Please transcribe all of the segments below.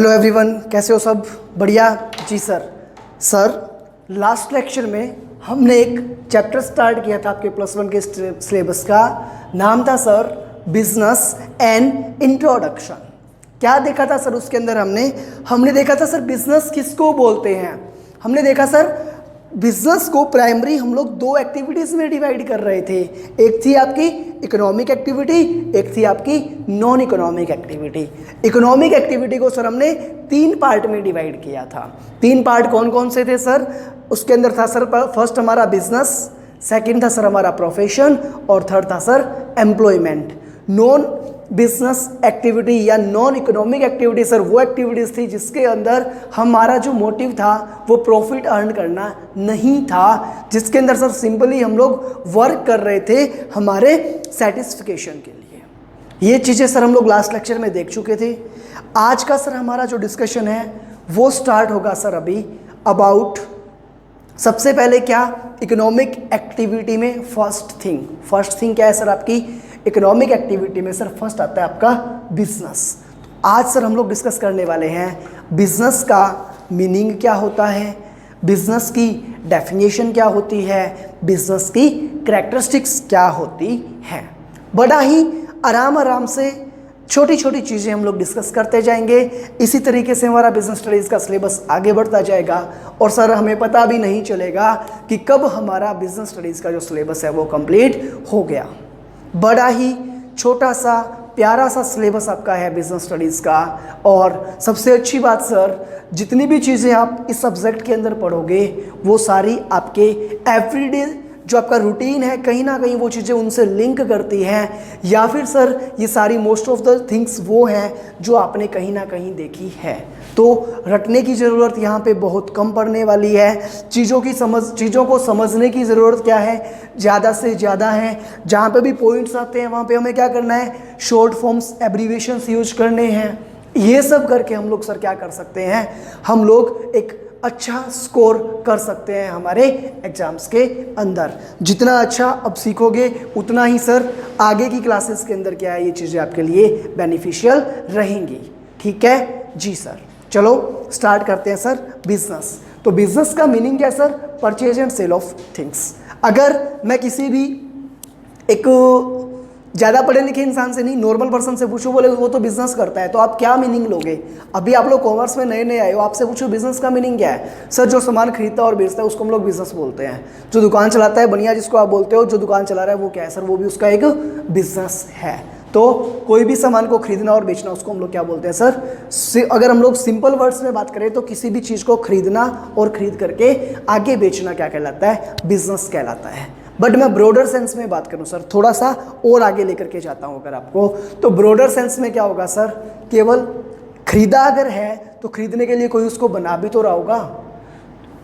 Hello everyone, कैसे हो सब? बढ़िया जी सर लास्ट लेक्चर में हमने एक चैप्टर स्टार्ट किया था आपके +1 के सिलेबस का। नाम था सर बिजनेस एंड इंट्रोडक्शन। क्या देखा था सर उसके अंदर? हमने देखा था सर बिजनेस किसको बोलते हैं। हमने देखा सर बिजनेस को प्राइमरी हम लोग दो एक्टिविटीज़ में डिवाइड कर रहे थे। एक थी आपकी इकोनॉमिक एक्टिविटी, एक थी आपकी non economic activity. Economic activity को सर हमने 3 पार्ट में डिवाइड किया था। 3 पार्ट कौन कौन से थे सर? उसके अंदर था सर फर्स्ट हमारा बिजनेस, सेकंड था सर हमारा प्रोफेशन और थर्ड था sir employment. Non business activity या नॉन इकोनॉमिक एक्टिविटी सर वो एक्टिविटीज़ थी जिसके अंदर हमारा जो मोटिव था वो प्रॉफिट अर्न करना नहीं था, जिसके अंदर सर सिंपली हम लोग वर्क कर रहे थे हमारे सेटिस्फिकेशन के लिए। ये चीज़ें सर हम लोग लास्ट लेक्चर में देख चुके थे। आज का सर हमारा जो डिस्कशन है वो स्टार्ट होगा सर अभी अबाउट सबसे पहले क्या इकोनॉमिक एक्टिविटी में फर्स्ट थिंग क्या है सर? आपकी इकोनॉमिक एक्टिविटी में सर फर्स्ट आता है आपका बिजनेस। आज सर हम लोग डिस्कस करने वाले हैं बिजनेस का मीनिंग क्या होता है, बिजनेस की डेफिनेशन क्या होती है, बिजनेस की कैरेक्टरिस्टिक्स क्या होती हैं। बड़ा ही आराम से छोटी छोटी चीज़ें हम लोग डिस्कस करते जाएंगे। इसी तरीके से हमारा बिजनेस स्टडीज़ का सिलेबस आगे बढ़ता जाएगा और सर हमें पता भी नहीं चलेगा कि कब हमारा बिजनेस स्टडीज़ का जो सिलेबस है वो कंप्लीट हो गया। बड़ा ही छोटा सा प्यारा सा सिलेबस आपका है बिजनेस स्टडीज़ का। और सबसे अच्छी बात सर, जितनी भी चीज़ें आप इस सब्जेक्ट के अंदर पढ़ोगे वो सारी आपके एवरीडे जो आपका रूटीन है कहीं ना कहीं वो चीज़ें उनसे लिंक करती हैं, या फिर सर ये सारी मोस्ट ऑफ द थिंग्स वो हैं जो आपने कहीं ना कहीं देखी है। तो रटने की ज़रूरत यहाँ पे बहुत कम पड़ने वाली है। चीज़ों को समझने की ज़रूरत क्या है, ज़्यादा से ज़्यादा है। जहाँ पे भी पॉइंट्स आते हैं वहाँ पे हमें क्या करना है, शॉर्ट फॉर्म्स एब्रीविएशंस यूज करने हैं। ये सब करके हम लोग सर क्या कर सकते हैं, हम लोग एक अच्छा स्कोर कर सकते हैं हमारे एग्जाम्स के अंदर। जितना अच्छा अब सीखोगे उतना ही सर आगे की क्लासेस के अंदर क्या है ये चीज़ें आपके लिए बेनिफिशियल रहेंगी। ठीक है जी सर, चलो स्टार्ट करते हैं सर बिजनेस। तो बिजनेस का मीनिंग क्या है sir? Purchase and sale of things. अगर मैं किसी भी एक ज़्यादा पढ़े लिखे इंसान से नहीं, नॉर्मल पर्सन से पूछो, बोले वो तो बिजनेस करता है, तो आप क्या मीनिंग लोगे? अभी आप लोग कॉमर्स में नए आए हो, आपसे पूछो बिजनेस का मीनिंग क्या है? सर जो सामान खरीदता और बेचता है उसको हम लोग बिजनेस बोलते हैं। जो दुकान चलाता है बनिया जिसको आप बोलते हो, जो दुकान चला रहा है वो क्या है सर? वो भी उसका एक बिजनेस है। तो कोई भी सामान को खरीदना और बेचना उसको हम लोग क्या बोलते हैं सर? अगर हम लोग सिंपल वर्ड्स में बात करें तो किसी भी चीज़ को खरीदना और खरीद करके आगे बेचना क्या कहलाता है? बिजनेस कहलाता है। बट मैं ब्रॉडर सेंस में बात करूं सर, थोड़ा सा और आगे लेकर के जाता हूं अगर आपको, तो ब्रॉडर सेंस में क्या होगा सर? केवल खरीदा अगर है तो खरीदने के लिए कोई उसको बना भी तो रहा होगा।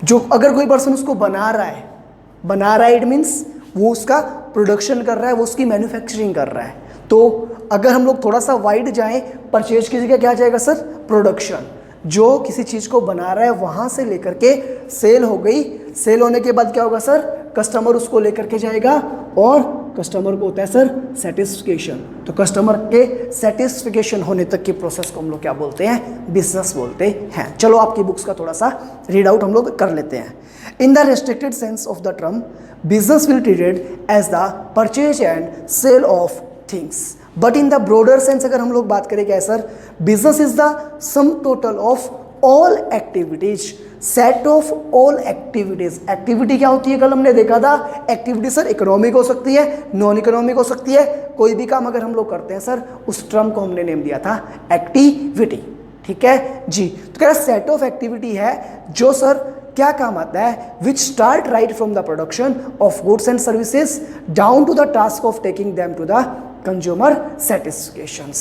जो अगर कोई पर्सन उसको बना रहा है इट मीन्स वो उसका प्रोडक्शन कर रहा है, वो उसकी मैन्युफैक्चरिंग कर रहा है। तो अगर हम लोग थोड़ा सा वाइड जाएं, परचेज की जगह क्या जाएगा सर? प्रोडक्शन। जो किसी चीज़ को बना रहा है वहाँ से लेकर के सेल हो गई, सेल होने के बाद क्या होगा सर? कस्टमर उसको लेकर के जाएगा और कस्टमर को होता है सर सेटिस्फिकेशन। तो कस्टमर के सेटिस्फिकेशन होने तक की प्रोसेस को हम लोग क्या बोलते हैं? बिजनेस बोलते हैं। चलो आपकी बुक्स का थोड़ा सा रीड आउट हम लोग कर लेते हैं। In the restricted sense of the term business will treated as the purchase and sale of things. But in the broader sense अगर हम लोग बात करें क्या है sir? Business is the sum total of all activities, set of all activities. Activity क्या होती है? कल हमने देखा था एक्टिविटी सर इकोनॉमिक हो सकती है, नॉन इकोनॉमिक हो सकती है। कोई भी काम अगर हम लोग करते हैं सर उस टर्म को हमने नेम दिया था एक्टिविटी। ठीक है जी। तो क्या सेट ऑफ एक्टिविटी है जो सर क्या काम आता है? Which start right from the production of goods and services down to the task of taking them to the consumer satisfactions.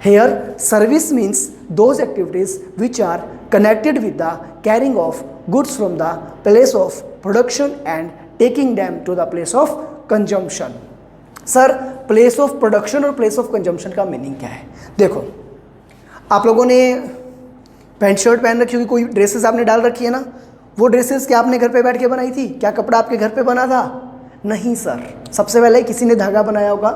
Here service means those activities which are connected with the carrying of goods from the place of production and taking them to the place of consumption. Sir place of production और place of consumption का meaning क्या है? देखो आप लोगों ने pant shirt पहन रखी होगी, कोई ड्रेसेस आपने डाल रखी है ना, वो ड्रेसेस क्या आपने घर पे बैठ के बनाई थी? क्या कपड़ा आपके घर पे बना था? नहीं सर, सबसे पहले किसी ने धागा बनाया होगा,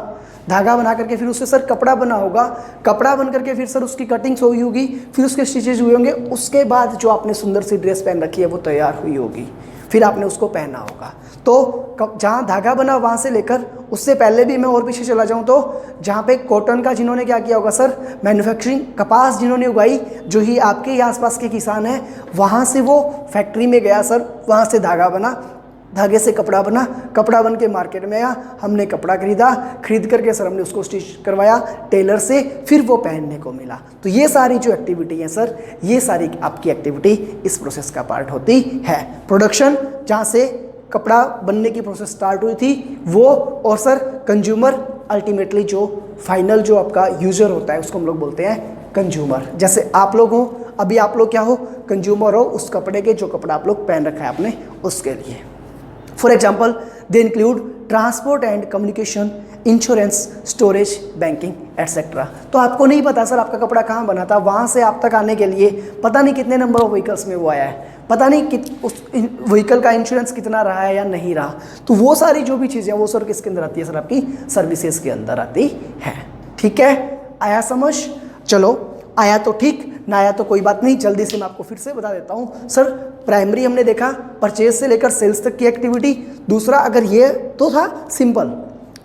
धागा बना करके फिर उससे सर कपड़ा बना होगा, कपड़ा बन करके फिर सर उसकी कटिंग्स हुई होगी, फिर उसके स्टिचेज हुए होंगे, उसके बाद जो आपने सुंदर सी ड्रेस पहन रखी है वो तैयार हुई होगी, फिर आपने उसको पहना होगा। तो जहाँ धागा बना वहाँ से लेकर उससे पहले भी मैं और पीछे चला जाऊँ तो जहाँ पे कॉटन का जिन्होंने क्या किया होगा सर, मैन्युफैक्चरिंग, कपास जिन्होंने उगाई, जो ही आपके ही आसपास के किसान हैं, वहाँ से वो फैक्ट्री में गया सर, वहाँ से धागा बना, धागे से कपड़ा बना, कपड़ा बन के मार्केट में आया, हमने कपड़ा खरीदा, खरीद करके सर हमने उसको स्टिच करवाया टेलर से, फिर वो पहनने को मिला। तो ये सारी जो एक्टिविटी है सर, ये सारी आपकी एक्टिविटी इस प्रोसेस का पार्ट होती है। प्रोडक्शन जहाँ से कपड़ा बनने की प्रोसेस स्टार्ट हुई थी वो, और सर कंज्यूमर अल्टीमेटली जो फाइनल जो आपका यूजर होता है उसको हम लोग बोलते हैं कंज्यूमर। जैसे आप लोग हो, अभी आप लोग क्या हो, कंज्यूमर हो उस कपड़े के, जो कपड़ा आप लोग पहन रखा है आपने उसके लिए। For example they include transport and communication, insurance, storage, banking etcetera. तो आपको नहीं पता सर आपका कपड़ा कहाँ बना था, वहाँ से आप तक आने के लिए पता नहीं कितने नंबर ऑफ व्हीकल्स में वो आया है, पता नहीं उस व्हीकल का इंश्योरेंस कितना रहा है या नहीं रहा। तो वो सारी जो भी चीज़ें वो सर किसके अंदर आती है सर, आपकी सर्विसेज के अंदर आती है। ठीक है, आया समझ? चलो आया तो ठीक, ना आया तो कोई बात नहीं, जल्दी से मैं आपको फिर से बता देता हूँ। सर प्राइमरी हमने देखा परचेज से लेकर सेल्स तक की एक्टिविटी। दूसरा, अगर ये तो था सिंपल,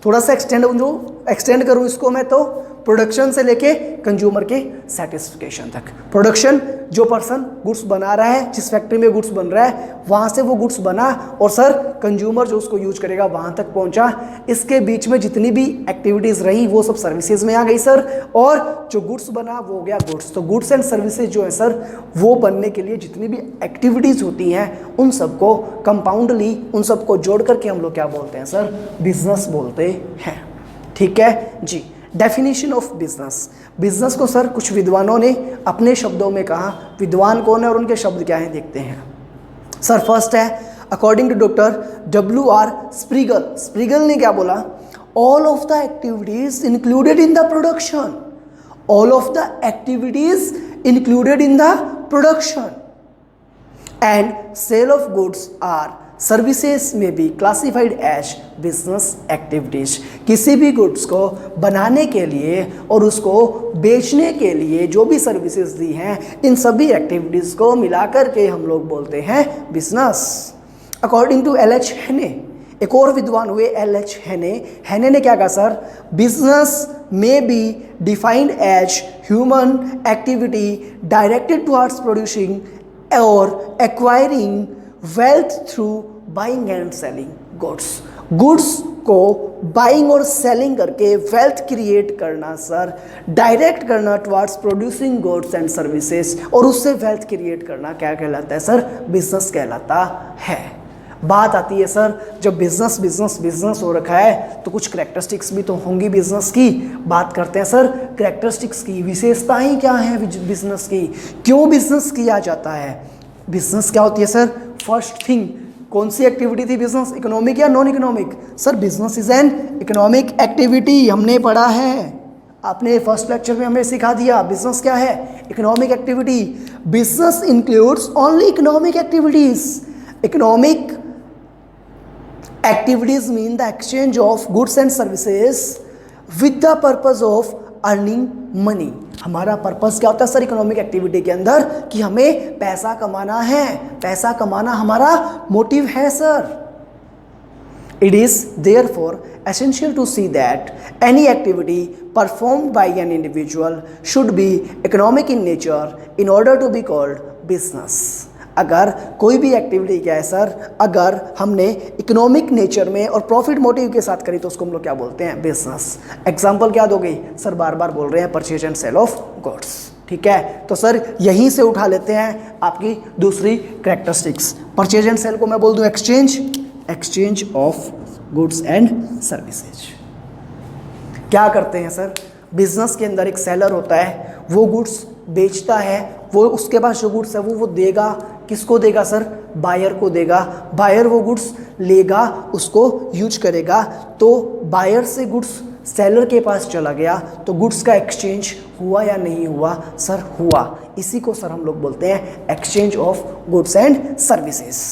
थोड़ा सा एक्सटेंड करूँ इसको मैं तो प्रोडक्शन से लेके कंज्यूमर के सेटिस्फिकेशन तक। प्रोडक्शन, जो पर्सन गुड्स बना रहा है, जिस फैक्ट्री में गुड्स बन रहा है वहाँ से वो गुड्स बना, और सर कंज्यूमर जो उसको यूज करेगा वहाँ तक पहुँचा। इसके बीच में जितनी भी एक्टिविटीज़ रही वो सब सर्विसेज में आ गई सर, और जो गुड्स बना वो हो गया गुड्स। तो गुड्स एंड सर्विसेज जो है सर, वो बनने के लिए जितनी भी एक्टिविटीज़ होती हैं उन सबको कंपाउंडली, उन सबको जोड़ करके हम लोग क्या बोलते हैं सर, बिजनेस बोलते हैं। ठीक है जी। डेफिनेशन ऑफ बिजनेस, बिजनेस को सर कुछ विद्वानों ने अपने शब्दों में कहा। विद्वान कौन है और उनके शब्द क्या हैं देखते हैं सर। फर्स्ट है according to doctor WR Spriegel. Spriegel ने क्या बोला, all of the activities included in the production, all of the activities included in the production and sale of goods or services may be classified as business activities. किसी भी goods को बनाने के लिए और उसको बेचने के लिए जो भी सर्विसेज दी हैं, इन सभी एक्टिविटीज़ को मिलाकर के हम लोग बोलते हैं बिजनेस। अकॉर्डिंग टू LH हेने, एक और विद्वान हुए LH हेने। हेने ने क्या कहा sir, business may be defined as human activity directed towards producing और acquiring wealth through buying and selling goods. Goods को बाइंग और सेलिंग करके वेल्थ क्रिएट करना सर, डायरेक्ट करना towards producing goods and services, और उससे वेल्थ क्रिएट करना क्या कहलाता है सर, बिजनेस कहलाता है। बात आती है सर, जब बिजनेस बिजनेस बिजनेस हो रखा है तो कुछ करेक्टरिस्टिक्स भी तो होंगी बिजनेस की। बात करते हैं सर करेक्टरिस्टिक्स की, विशेषताएं क्या हैं बिजनेस की, क्यों बिजनेस किया जाता है। बिजनेस क्या होती है सर, फर्स्ट थिंग, कौन सी एक्टिविटी थी बिजनेस, इकोनॉमिक या non economic. Sir business is an economic activity, हमने पढ़ा है, आपने फर्स्ट लेक्चर में हमें सिखा दिया बिजनेस क्या है, economic activity. Business includes only economic activities. Economic activities mean the exchange of goods and services with the purpose of earning money. हमारा पर्पस क्या होता है सर इकोनॉमिक एक्टिविटी के अंदर, कि हमें पैसा कमाना है, पैसा कमाना हमारा मोटिव है sir. It is therefore essential to see that any activity performed by an individual should be economic in nature in order to be called business। अगर कोई भी एक्टिविटी क्या है सर, अगर हमने इकोनॉमिक नेचर में और प्रॉफिट मोटिव के साथ करी तो उसको हम लोग क्या बोलते हैं, बिजनेस। एग्जांपल क्या दोगे सर, बार बार बोल रहे हैं purchase and sale of goods. ठीक है, तो सर यहीं से उठा लेते हैं आपकी दूसरी कैरेक्टरिस्टिक्स। परचेज एंड सेल को मैं बोल दूं exchange of goods and services. क्या करते हैं सर, बिजनेस के अंदर एक सेलर होता है, वो गुड्स बेचता है, वो उसके पास जो गुड्स है वो देगा, किसको देगा सर, बायर को देगा। बायर वो गुड्स लेगा, उसको यूज करेगा, तो बायर से गुड्स सेलर के पास चला गया, तो गुड्स का एक्सचेंज हुआ या नहीं हुआ सर, हुआ। इसी को सर हम लोग बोलते हैं exchange of goods and services.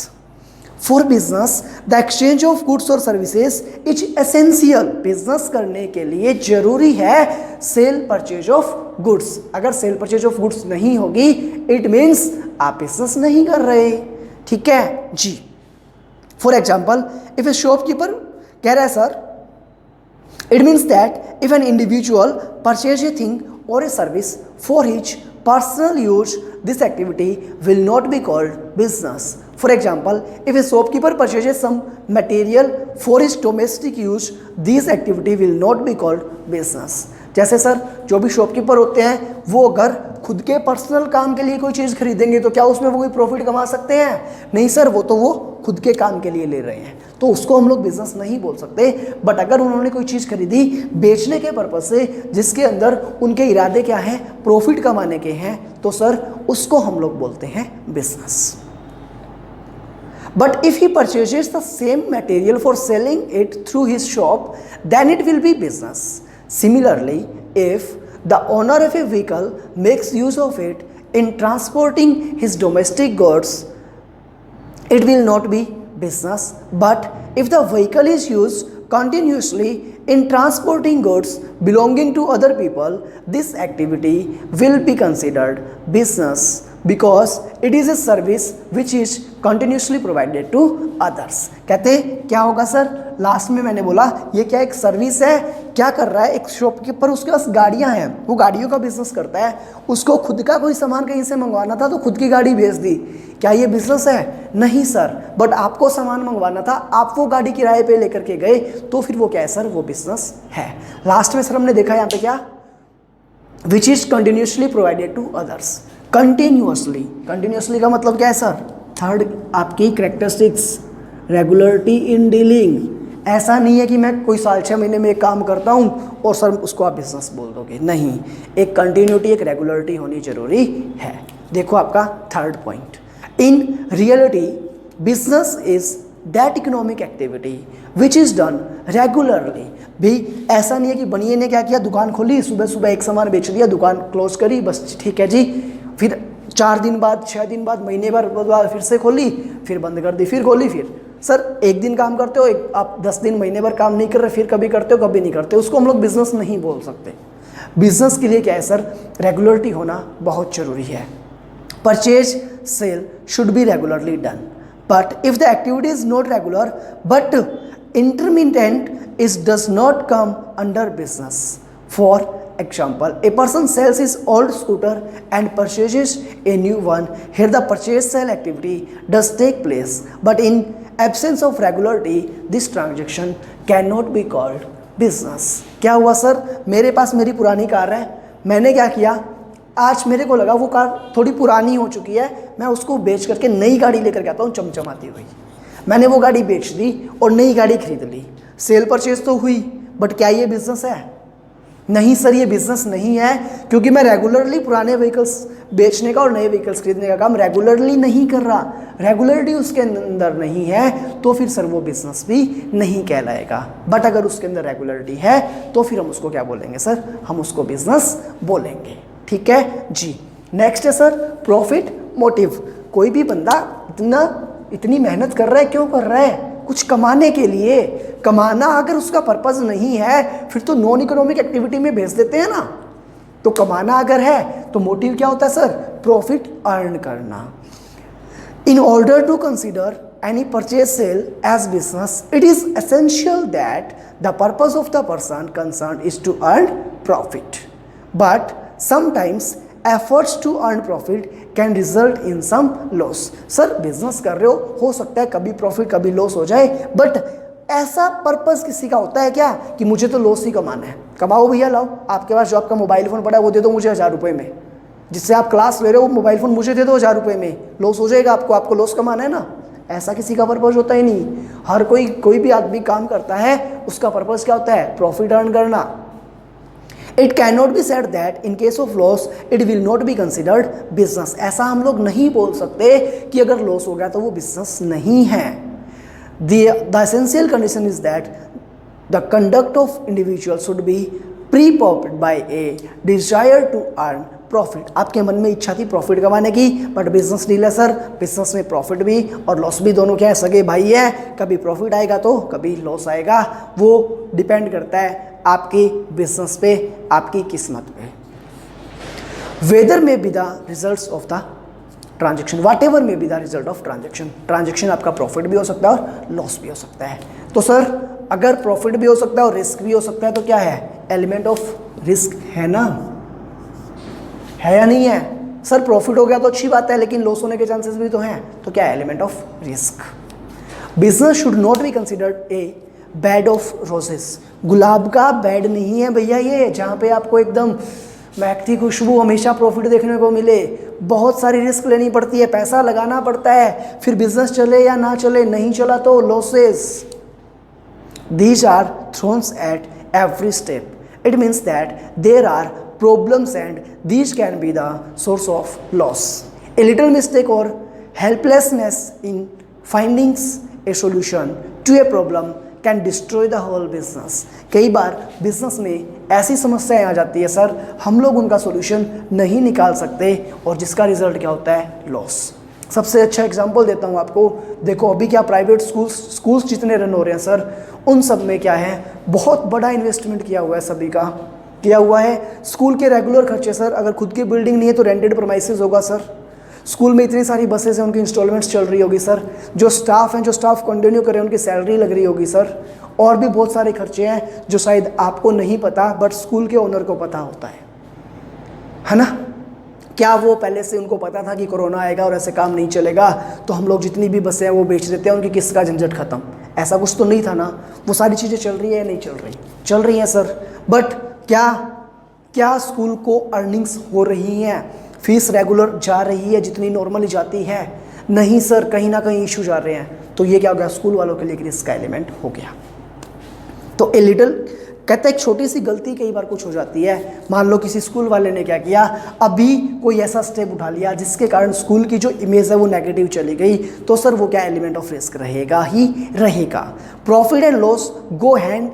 For business the exchange of goods और सर्विसेज इज एसेंशियल। बिजनेस करने के लिए जरूरी है सेल परचेज ऑफ गुड्स। अगर सेल परचेज ऑफ गुड्स नहीं होगी इट मीन्स आप बिजनेस नहीं कर रहे। ठीक है जी। For example if a shopkeeper कह रहा है sir, it means that if an individual purchase a thing or a service for his personal use, this activity will not be called business. For example, if a shopkeeper purchases some material for his domestic use, this activity will not be called business. जैसे sir जो भी shopkeeper होते हैं वो अगर खुद के personal काम के लिए कोई चीज़ खरीदेंगे तो क्या उसमें वो कोई प्रॉफिट कमा सकते हैं? नहीं सर, वो तो वो खुद के काम के लिए ले रहे हैं, तो उसको हम लोग बिजनेस नहीं बोल सकते। बट अगर उन्होंने कोई चीज़ खरीदी बेचने के पर्पज से जिसके अंदर उनके इरादे क्या हैं, प्रॉफिट कमाने के हैं, तो सर उसको हम लोग बोलते हैं business. But if he purchases the same material for selling it through his shop, then it will be business. Similarly, if the owner of a vehicle makes use of it in transporting his domestic goods, it will not be business. But if the vehicle is used continuously in transporting goods belonging to other people, this activity will be considered business because it is a service which is continuously provided to others. कहते हैं क्या होगा sir, last में मैंने बोला ये क्या एक सर्विस है, क्या कर रहा है एक शॉपकीपर, उसके पास गाड़ियां हैं, वो गाड़ियों का बिजनेस करता है, उसको खुद का कोई सामान कहीं से मंगवाना था तो खुद की गाड़ी भेज दी, क्या ये बिजनेस है? नहीं सर। बट आपको सामान मंगवाना था, आप वो गाड़ी किराए पे लेकर के गए, तो फिर वो क्या है सर, वो बिजनेस है। लास्ट में सर हमने देखा यहाँ पे क्या, which is continuously provided to others. Continuously का मतलब क्या है सर, थर्ड आपकी करेक्टरिस्टिक्स, रेगुलरिटी इन डीलिंग। ऐसा नहीं है कि मैं कोई साल 6 महीने में एक काम करता हूँ और सर उसको आप बिजनेस बोल दोगे, नहीं, एक कंटिन्यूटी एक रेगुलरिटी होनी जरूरी है। देखो आपका third point, in reality business is that economic activity which is done regularly. भी ऐसा नहीं है कि बनिए ने क्या किया, दुकान खोली, सुबह सुबह एक सामान बेच दिया, दुकान क्लोज करी, बस ठीक है जी, फिर 4 दिन बाद 6 दिन बाद महीने भर बाद फिर से खोली, फिर बंद कर दी, फिर खोली, फिर सर एक दिन काम करते हो, आप 10 दिन महीने भर काम नहीं कर रहे, फिर कभी करते हो कभी नहीं करते, उसको हम लोग बिजनेस नहीं बोल सकते। बिजनेस के लिए क्या है सर, रेगुलरिटी होना बहुत जरूरी है। Purchase sale should be regularly done, but if the activity is not regular but intermittent is does not come under business. For example, a person sells his old scooter and purchases a new one. Here the purchase sale activity does take place, but in absence of regularity this transaction cannot be called business. क्या हुआ sir, मेरे पास मेरी पुरानी car है, मैंने क्या किया, आज मेरे को लगा वो कार थोड़ी पुरानी हो चुकी है, मैं उसको बेच करके नई गाड़ी लेकर के आता हूँ चमचमाती हुई। मैंने वो गाड़ी बेच दी और नई गाड़ी खरीद ली, सेल परचेज तो हुई, बट क्या ये बिजनेस है? नहीं सर, ये बिजनेस नहीं है, क्योंकि मैं रेगुलरली पुराने व्हीकल्स बेचने का और नए व्हीकल्स खरीदने का काम रेगुलरली नहीं कर रहा, रेगुलरिटी उसके अंदर नहीं है, तो फिर सर वो बिजनेस भी नहीं कहलाएगा। बट अगर उसके अंदर रेगुलरिटी है तो फिर हम उसको क्या बोलेंगे सर, हम उसको बिजनेस बोलेंगे। ठीक है जी। नेक्स्ट है सर प्रॉफिट मोटिव। कोई भी बंदा इतनी मेहनत कर रहा है, क्यों कर रहा है? कुछ कमाने के लिए। कमाना अगर उसका पर्पस नहीं है फिर तो नॉन इकोनॉमिक एक्टिविटी में भेज देते हैं ना। तो कमाना अगर है तो मोटिव क्या होता है सर, प्रॉफिट अर्न करना। In order to consider any purchase sale as business, it is essential that the purpose of the person concerned is to earn profit. But sometimes efforts to earn profit can result in some loss. Sir business कर रहे हो सकता है कभी profit कभी loss हो जाए, but ऐसा पर्पस किसी का होता है क्या कि मुझे तो लॉस ही कमाना है? कमाओ भैया, लाओ, आपके पास जो आपका मोबाइल फ़ोन पड़ा है वो दे दो मुझे 1000 रुपये में, जिससे आप क्लास ले रहे हो वो मोबाइल फ़ोन मुझे दे दो 1000 रुपये में, लॉस हो जाएगा आपको लॉस कमाना है ना। ऐसा किसी का पर्पस होता ही नहीं। हर कोई भी आदमी काम करता है उसका पर्पस क्या होता है, प्रॉफिट अर्न करना। It can not be said that in case of loss it will not be considered business. ऐसा हम लोग नहीं बोल सकते कि अगर लॉस हो गया तो वो बिजनेस नहीं है। The essential condition is that the conduct of individual should be prompted by a desire to earn profit. आपके मन में इच्छा थी प्रॉफिट कमाने की, बट बिजनेस डील है सर, बिजनेस में प्रॉफिट भी और लॉस भी दोनों क्या है, सगे भाई है। कभी प्रॉफिट आएगा तो कभी लॉस आएगा, वो डिपेंड करता है आपकी बिजनेस पे, आपकी किस्मत पे। Whether may be the results of the transaction, whatever may be the result of transaction. Transaction आपका प्रॉफिट भी हो सकता है और लॉस भी हो सकता है। तो सर अगर प्रॉफिट भी हो सकता है और रिस्क भी हो सकता है तो क्या है, एलिमेंट ऑफ रिस्क है ना, है या नहीं है? सर प्रॉफिट हो गया तो अच्छी बात है, लेकिन लॉस होने के चांसेस भी तो हैं, तो क्या है, element of risk. Business should not be considered a bed of roses, गुलाब का बेड नहीं है भैया ये, जहाँ पे आपको एकदम महकती खुशबू हमेशा प्रॉफिट देखने को मिले। बहुत सारी रिस्क लेनी पड़ती है, पैसा लगाना पड़ता है, फिर बिजनेस चले या ना चले, नहीं चला तो losses. These are thrown at every step. It means that there are problems and these can be the source of loss. A little mistake or helplessness in finding a solution to a problem can destroy the whole business. कई बार business में ऐसी समस्याएं आ जाती है sir, हम लोग उनका solution नहीं निकाल सकते और जिसका रिजल्ट क्या होता है, लॉस। सबसे अच्छा एग्जांपल देता हूँ आपको, देखो अभी क्या प्राइवेट स्कूल्स जितने रन हो रहे हैं सर, उन सब में क्या है, बहुत बड़ा इन्वेस्टमेंट किया हुआ है, सभी का किया हुआ है। स्कूल के रेगुलर खर्चे सर, अगर खुद की बिल्डिंग नहीं है तो रेंटेड प्रोमाइसेस होगा सर। स्कूल में इतनी सारी बसेस हैं, उनकी इंस्टॉलमेंट्स चल रही होगी सर। जो स्टाफ हैं, जो स्टाफ कंटिन्यू कर रहे हैं, उनकी सैलरी लग रही होगी सर। और भी बहुत सारे खर्चे हैं जो शायद आपको नहीं पता, बट स्कूल के ओनर को पता होता है ना। क्या वो पहले से उनको पता था कि कोरोना आएगा और ऐसे काम नहीं चलेगा, तो हम लोग जितनी भी बसें हैं वो बेच देते हैं, उनकी किस्त का झंझट खत्म? ऐसा कुछ तो नहीं था ना। वो सारी चीज़ें चल रही है या नहीं चल रही? चल रही हैं सर। बट क्या स्कूल को अर्निंग्स हो रही हैं? फीस रेगुलर जा रही है जितनी नॉर्मली जाती है? नहीं सर, कहीं ना कहीं इशू जा रहे हैं। तो ये क्या हो गया, स्कूल वालों के लिए रिस्क का एलिमेंट हो गया। तो ए लिटिल कहते हैं एक छोटी सी गलती कई बार कुछ हो जाती है। मान लो किसी स्कूल वाले ने क्या किया, अभी कोई ऐसा स्टेप उठा लिया जिसके कारण स्कूल की जो इमेज है वो नेगेटिव चली गई, तो सर वो क्या, एलिमेंट ऑफ रिस्क रहेगा ही रहेगा। Profit and loss go hand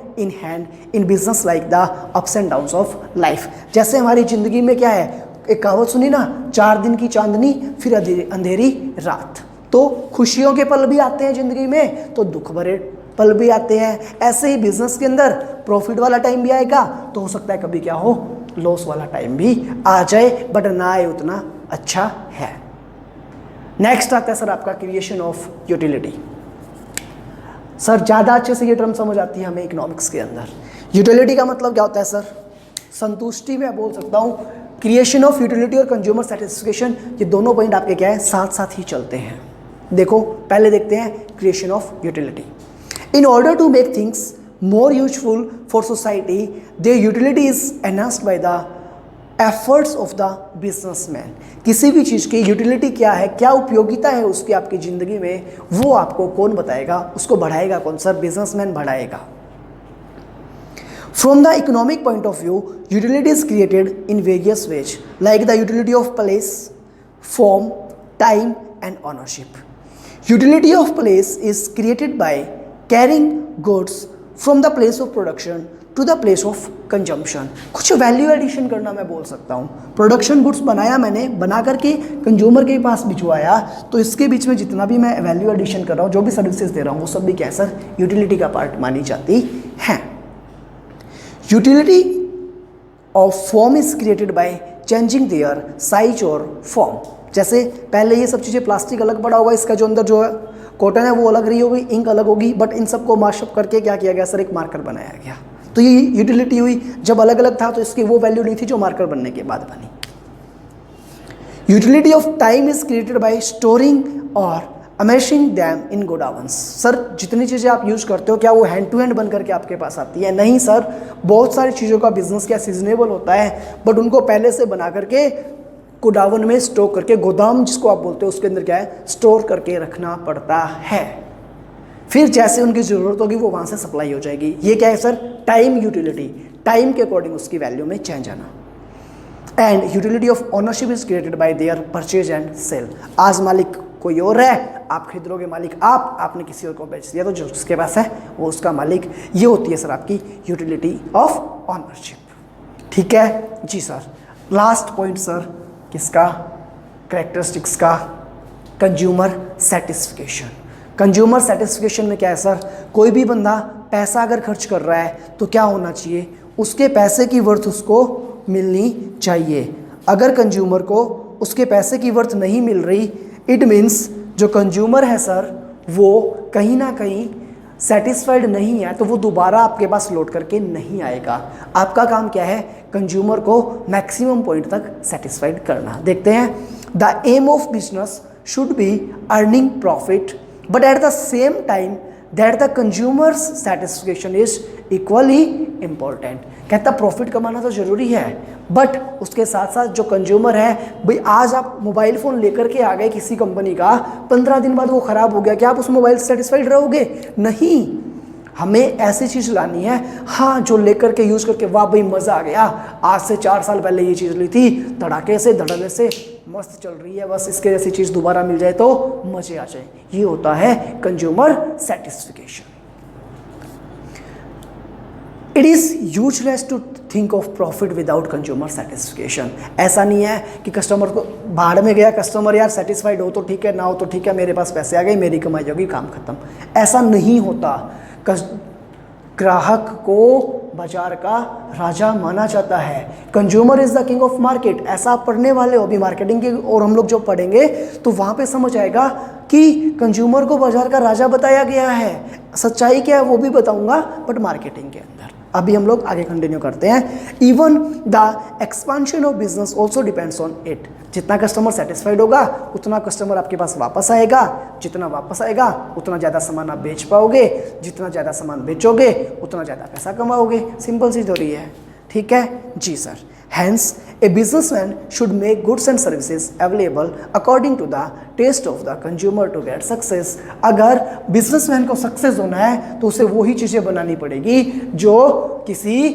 in business like the ups and downs of life. जैसे हमारी ज़िंदगी में क्या है, एक कहावत सुनी ना, 4 दिन की चांदनी फिर अंधेरी रात। तो खुशियों के पल भी आते हैं ज़िंदगी में, तो दुख भरे पल भी आते हैं। ऐसे ही बिजनेस के अंदर प्रॉफिट वाला टाइम भी आएगा, तो हो सकता है कभी क्या हो, लॉस वाला टाइम भी आ जाए, बट ना आए उतना अच्छा है। नेक्स्ट आता है सर आपका क्रिएशन ऑफ यूटिलिटी। सर ज़्यादा अच्छे से ये टर्म समझ आती है हमें इकोनॉमिक्स के अंदर। यूटिलिटी का मतलब क्या होता है सर, संतुष्टि में बोल सकता हूँ। क्रिएशन ऑफ यूटिलिटी और कंज्यूमर सेटिस्फिकेशन, ये दोनों पॉइंट आपके क्या है, साथ साथ ही चलते हैं। देखो पहले देखते हैं creation of utility. In order to make things more useful for society, their utility is enhanced by the efforts of the businessman. किसी भी चीज़ की यूटिलिटी क्या है, क्या उपयोगिता है उसकी आपकी ज़िंदगी में, वो आपको कौन बताएगा, उसको बढ़ाएगा कौन सर, बिजनेसमैन बढ़ाएगा। From the economic point of view, utility is created in various ways, like the utility of place, form, time, and ownership. Utility of place is created by carrying goods from the place of production to the place of consumption. कुछ value addition करना मैं बोल सकता हूँ। Production goods बनाया मैंने, बना करके कंज्यूमर के पास भिजवाया, तो इसके बीच में जितना भी मैं वैल्यू एडिशन कर रहा हूँ, जो भी सर्विसेज दे रहा हूँ, वो सब भी क्या है सर, यूटिलिटी का पार्ट मानी जाती है। Utility of form is created by changing their size और फॉर्म। जैसे पहले ये सब चीज़ें प्लास्टिक अलग पड़ा होगा, इसका जो अंदर जो है कॉटन है वो अलग रही होगी, इंक अलग होगी, बट इन सबको माशअप करके क्या किया गया सर, एक मार्कर बनाया गया। तो ये यूटिलिटी हुई। जब अलग अलग था तो इसकी वो वैल्यू नहीं थी जो मार्कर बनने के बाद बनी। Utility of time is created bye storing और अमेशिंग दैम इन गोडाउन्स। सर जितनी चीज़ें आप यूज़ करते हो, क्या वो हैंड टू हैंड बन करके आपके पास आती है? नहीं सर, बहुत सारी चीज़ों का बिजनेस क्या सीजनेबल होता है, बट उनको पहले से बना करके गोडाउन में स्टोर करके, गोदाम जिसको आप बोलते हो, उसके अंदर क्या है, स्टोर करके रखना पड़ता है। फिर जैसे उनकी ज़रूरत होगी वो वहाँ से सप्लाई हो जाएगी। ये क्या है सर, टाइम यूटिलिटी, टाइम के अकॉर्डिंग उसकी वैल्यू में चेंज आना। And utility of ownership is created by their purchase and sale. आज मालिक कोई और है, आप खरीदोगे, मालिक आपने किसी और को बेच दिया, तो जो उसके पास है वो उसका मालिक। ये होती है सर आपकी यूटिलिटी ऑफ ओनरशिप। ठीक है जी सर। लास्ट पॉइंट सर किसका, कैरेक्टरिस्टिक्स का, कंज्यूमर सेटिस्फिकेशन। कंज्यूमर सेटिस्फिकेशन में क्या है सर, कोई भी बंदा पैसा अगर खर्च कर रहा है तो क्या होना चाहिए, उसके पैसे की वर्थ उसको मिलनी चाहिए। अगर कंज्यूमर को उसके पैसे की वर्थ नहीं मिल रही, इट मीन्स जो कंज्यूमर है सर वो कहीं ना कहीं सेटिस्फाइड नहीं है, तो वो दोबारा आपके पास लौट करके नहीं आएगा। आपका काम क्या है, कंज्यूमर को मैक्सिमम पॉइंट तक सेटिस्फाइड करना। देखते हैं, the aim of business should be earning profit but at the same time that the consumers satisfaction is equally important. कहता प्रॉफिट कमाना तो जरूरी है, बट उसके साथ साथ जो कंज्यूमर है, भाई आज आप मोबाइल फ़ोन लेकर के आ गए किसी कंपनी का, 15 दिन बाद वो ख़राब हो गया, क्या आप उस मोबाइल से सेटिस्फाइड रहोगे? नहीं, हमें ऐसी चीज़ लानी है, हाँ, जो लेकर के यूज़ करके वाह भाई मज़ा आ गया, आज से 4 साल पहले ये चीज़ ली थी, धड़ाके से धड़ल्ले से मस्त चल रही है, बस इसके जैसी चीज़ दोबारा मिल जाए तो मज़े आ जाए। ये होता है consumer satisfaction. It is useless to think of profit without consumer satisfaction. ऐसा नहीं है कि कस्टमर को भाड़ में गया कस्टमर, यार सेटिस्फाइड हो तो ठीक है, ना हो तो ठीक है, मेरे पास पैसे आ गए, मेरी कमाई होगी, काम खत्म। ऐसा नहीं होता। ग्राहक को बाजार का राजा माना जाता है। Consumer is the king of market. ऐसा आप पढ़ने वाले हो अभी मार्केटिंग के, और हम लोग जो पढ़ेंगे तो वहाँ पे समझ आएगा कि कंज्यूमर को बाजार का राजा बताया गया है। सच्चाई क्या है वो भी बताऊंगा, बट मार्केटिंग के अंदर। अभी हम लोग आगे कंटिन्यू करते हैं। Even the expansion of business also depends on it. जितना कस्टमर सेटिस्फाइड होगा उतना कस्टमर आपके पास वापस आएगा, जितना वापस आएगा उतना ज़्यादा सामान आप बेच पाओगे, जितना ज़्यादा सामान बेचोगे उतना ज़्यादा पैसा कमाओगे। सिंपल सी थ्योरी है, ठीक है जी sir. Hence a businessman should make goods and services available according to the taste of the consumer to get success. अगर बिजनेसमैन को सक्सेस होना है तो उसे वही चीज़ें बनानी पड़ेगी जो किसी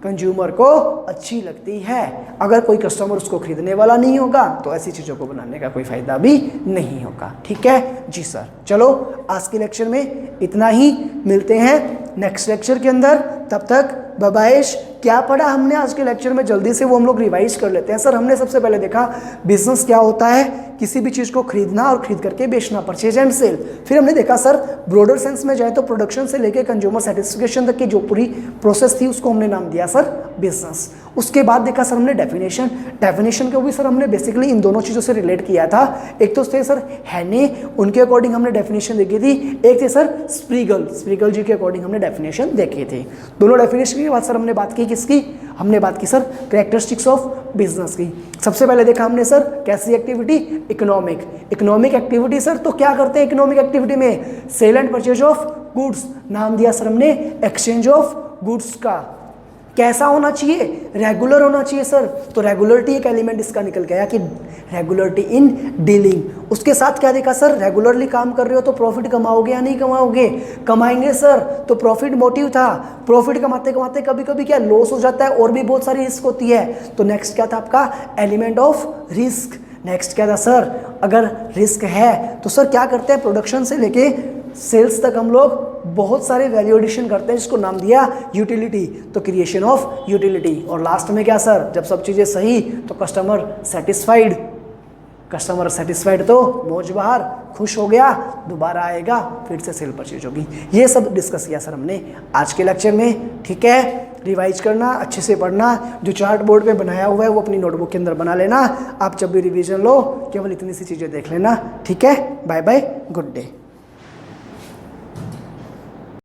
कंज्यूमर को अच्छी लगती है। अगर कोई कस्टमर उसको खरीदने वाला नहीं होगा तो ऐसी चीज़ों को बनाने का कोई फ़ायदा भी नहीं होगा। ठीक है जी सर। चलो आज के लेक्चर में इतना ही, मिलते हैं नेक्स्ट लेक्चर के अंदर। तब तक बाय बाय। क्या पढ़ा हमने आज के लेक्चर में, जल्दी से वो हम लोग रिवाइज कर लेते हैं। सर हमने सबसे पहले देखा बिजनेस क्या होता है, किसी भी चीज़ को खरीदना और खरीद करके बेचना, परचेज एंड सेल। फिर हमने देखा सर ब्रॉडर सेंस में जाए तो प्रोडक्शन से लेके कंज्यूमर सेटिस्फिकेशन तक की जो पूरी प्रोसेस थी उसको हमने नाम दिया सर बिजनेस। उसके बाद देखा सर हमने डेफिनेशन को भी सर हमने बेसिकली इन दोनों चीज़ों से रिलेट किया था। एक तो थे सर हैने, उनके अकॉर्डिंग हमने डेफिनेशन देखी थी। एक थे सर स्प्रीगल जी के अकॉर्डिंग हमने डेफिनेशन देखी थी। दोनों डेफिनेशन के बाद सर हमने बात की किसकी, हमने बात की सर कैरेक्टरिस्टिक्स ऑफ बिजनेस की। सबसे पहले देखा हमने सर कैसी एक्टिविटी, इकोनॉमिक एक्टिविटी। सर तो क्या करते हैं इकोनॉमिक एक्टिविटी में, sale and purchase of goods. नाम दिया सर हमने एक्सचेंज ऑफ गुड्स का। कैसा होना चाहिए, रेगुलर होना चाहिए सर। तो रेगुलरिटी एक एलिमेंट इसका निकल गया कि रेगुलरिटी इन डीलिंग। उसके साथ क्या देखा सर, रेगुलरली काम कर रहे हो तो प्रॉफिट कमाओगे या नहीं कमाओगे, कमाएंगे सर। तो प्रॉफिट मोटिव था। प्रॉफिट कमाते कमाते कभी कभी क्या लॉस हो जाता है और भी बहुत सारी रिस्क होती है। तो नेक्स्ट क्या था आपका, एलिमेंट ऑफ रिस्क। नेक्स्ट क्या था सर, अगर रिस्क है तो सर क्या करते हैं, प्रोडक्शन से लेके सेल्स तक हम लोग बहुत सारे वैल्यू एडिशन करते हैं जिसको नाम दिया यूटिलिटी। तो क्रिएशन ऑफ यूटिलिटी। और लास्ट में क्या सर, जब सब चीज़ें सही तो कस्टमर सेटिस्फाइड तो मौज बहार, खुश हो गया, दोबारा आएगा, फिर से सेल परचेज होगी। ये सब डिस्कस किया सर हमने आज के लेक्चर में। ठीक है, रिवाइज करना, अच्छे से पढ़ना। जो चार्ट बोर्ड पे बनाया हुआ है वो अपनी नोटबुक के अंदर बना लेना। आप जब भी रिवीजन लो केवल इतनी सी चीज़ें देख लेना। ठीक है, बाय बाय, गुड डे।